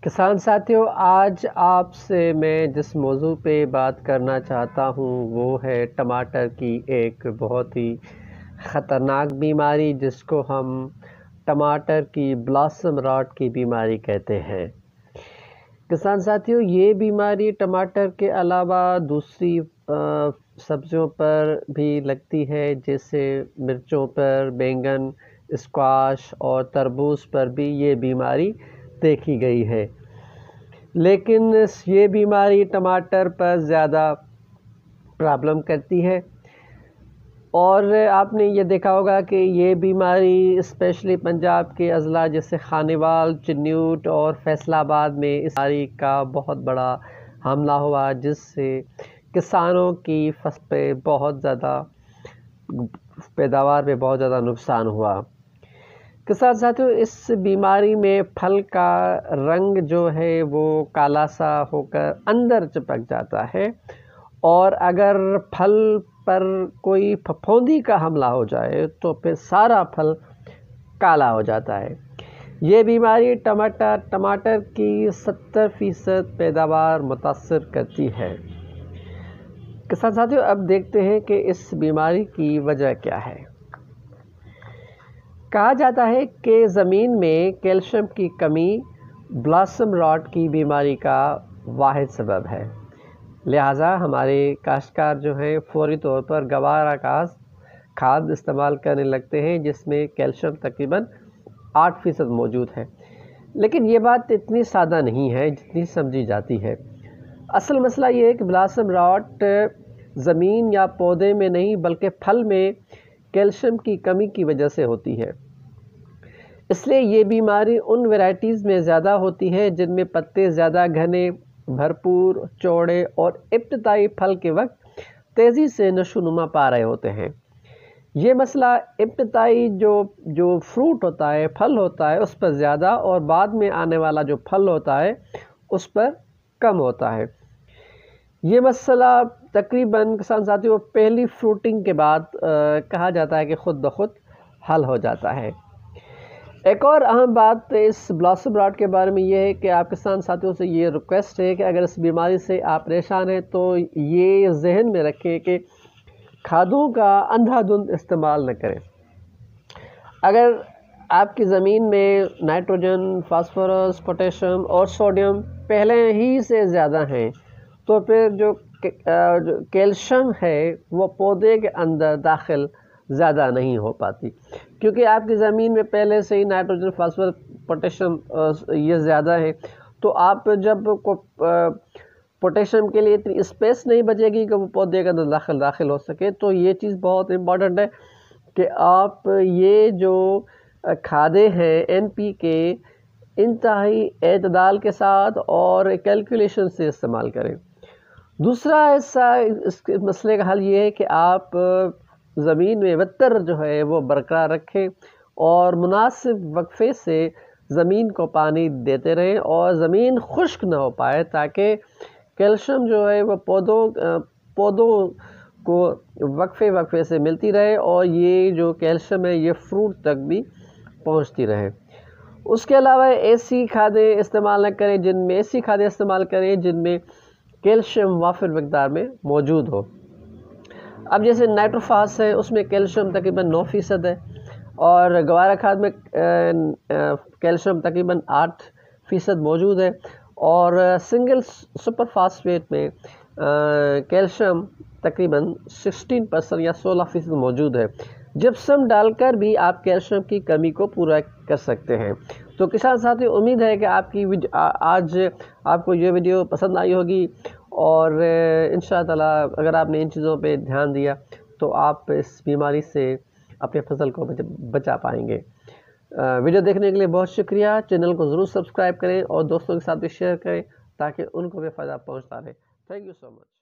کسان ساتھیوں، آج آپ سے میں جس موضوع پہ بات کرنا چاہتا ہوں وہ ہے ٹماٹر کی ایک بہت ہی خطرناک بیماری جس کو ہم ٹماٹر کی بلاسم راٹ کی بیماری کہتے ہیں۔ کسان ساتھیوں، یہ بیماری ٹماٹر کے علاوہ دوسری سبزیوں پر بھی لگتی ہے، جیسے مرچوں پر، بینگن، اسکواش اور تربوز پر بھی یہ بیماری دیکھی گئی ہے، لیکن یہ بیماری ٹماٹر پر زیادہ پرابلم کرتی ہے۔ اور آپ نے یہ دیکھا ہوگا کہ یہ بیماری اسپیشلی پنجاب کے اضلاع جیسے خانیوال، چنیوٹ اور فیصل آباد میں اس بیماری کا بہت بڑا حملہ ہوا، جس سے کسانوں کی فصل پہ بہت زیادہ پیداوار پہ بہت زیادہ نقصان ہوا۔ کسان ساتھیوں، اس بیماری میں پھل کا رنگ جو ہے وہ کالا سا ہو کر اندر چپک جاتا ہے، اور اگر پھل پر کوئی پھپھوندی کا حملہ ہو جائے تو پھر سارا پھل کالا ہو جاتا ہے۔ یہ بیماری ٹماٹر کی 70% پیداوار متاثر کرتی ہے۔ کسان ساتھیوں، اب دیکھتے ہیں کہ اس بیماری کی وجہ کیا ہے۔ کہا جاتا ہے کہ زمین میں کیلشیم کی کمی بلاسم راٹ کی بیماری کا واحد سبب ہے، لہٰذا ہمارے کاشتکار جو ہیں فوری طور پر گوارا کھاد استعمال کرنے لگتے ہیں، جس میں کیلشیم تقریباً 8% موجود ہے۔ لیکن یہ بات اتنی سادہ نہیں ہے جتنی سمجھی جاتی ہے۔ اصل مسئلہ یہ ہے کہ بلاسم راٹ زمین یا پودے میں نہیں بلکہ پھل میں کیلشیم کی کمی کی وجہ سے ہوتی ہے۔ اس لیے یہ بیماری ان ویرائٹیز میں زیادہ ہوتی ہے جن میں پتے زیادہ گھنے، بھرپور، چوڑے اور ابتدائی پھل کے وقت تیزی سے نشو و نما پا رہے ہوتے ہیں۔ یہ مسئلہ ابتدائی جو فروٹ ہوتا ہے، پھل ہوتا ہے، اس پر زیادہ، اور بعد میں آنے والا جو پھل ہوتا ہے اس پر کم ہوتا ہے۔ یہ مسئلہ تقریباً کسان ساتھیوں پہلی فروٹنگ کے بعد کہا جاتا ہے کہ خود بخود حل ہو جاتا ہے۔ ایک اور اہم بات اس بلاسم راٹ کے بارے میں یہ ہے کہ آپ کسان ساتھیوں سے یہ ریکویسٹ ہے کہ اگر اس بیماری سے آپ پریشان ہیں تو یہ ذہن میں رکھیں کہ کھادوں کا اندھا دھند استعمال نہ کریں۔ اگر آپ کی زمین میں نائٹروجن، فاسفورس، پوٹیشیم اور سوڈیم پہلے ہی سے زیادہ ہیں تو پھر جو کیلشیم ہے وہ پودے کے اندر داخل زیادہ نہیں ہو پاتی، کیونکہ آپ کی زمین میں پہلے سے ہی نائٹروجن، فاسفورس، پوٹیشیم یہ زیادہ ہیں، تو آپ جب پوٹیشیم کے لیے اتنی اسپیس نہیں بچے گی کہ وہ پودے کے اندر داخل ہو سکے، تو یہ چیز بہت امپورٹنٹ ہے کہ آپ یہ جو کھادیں ہیں NPK انتہائی اعتدال کے ساتھ اور کیلکولیشن سے استعمال کریں۔ دوسرا حصہ اس مسئلے کا حل یہ ہے کہ آپ زمین میں وتر جو ہے وہ برقرار رکھیں اور مناسب وقفے سے زمین کو پانی دیتے رہیں اور زمین خشک نہ ہو پائے، تاکہ کیلشیم جو ہے وہ پودوں کو وقفے سے ملتی رہے اور یہ جو کیلشیم ہے یہ فروٹ تک بھی پہنچتی رہے۔ اس کے علاوہ ایسی کھادیں استعمال کریں جن میں کیلشیم وافر مقدار میں موجود ہو۔ اب جیسے نائٹروفاس ہے، اس میں کیلشیم تقریباً 9% ہے، اور گوارا کھاد میں کیلشیم تقریباً 8% موجود ہے، اور سنگل سپر فاسفیٹ میں کیلشیم تقریباً 16% یا 16% موجود ہے۔ جپسم ڈال کر بھی آپ کیلشیم کی کمی کو پورا کر سکتے ہیں۔ تو کسان ساتھی، امید ہے کہ آج آپ کو یہ ویڈیو پسند آئی ہوگی، اور انشاءاللہ اگر آپ نے ان چیزوں پہ دھیان دیا تو آپ اس بیماری سے اپنے فصل کو بچا پائیں گے۔ ویڈیو دیکھنے کے لیے بہت شکریہ۔ چینل کو ضرور سبسکرائب کریں اور دوستوں کے ساتھ بھی شیئر کریں تاکہ ان کو بھی فائدہ پہنچتا رہے۔ Thank you so much.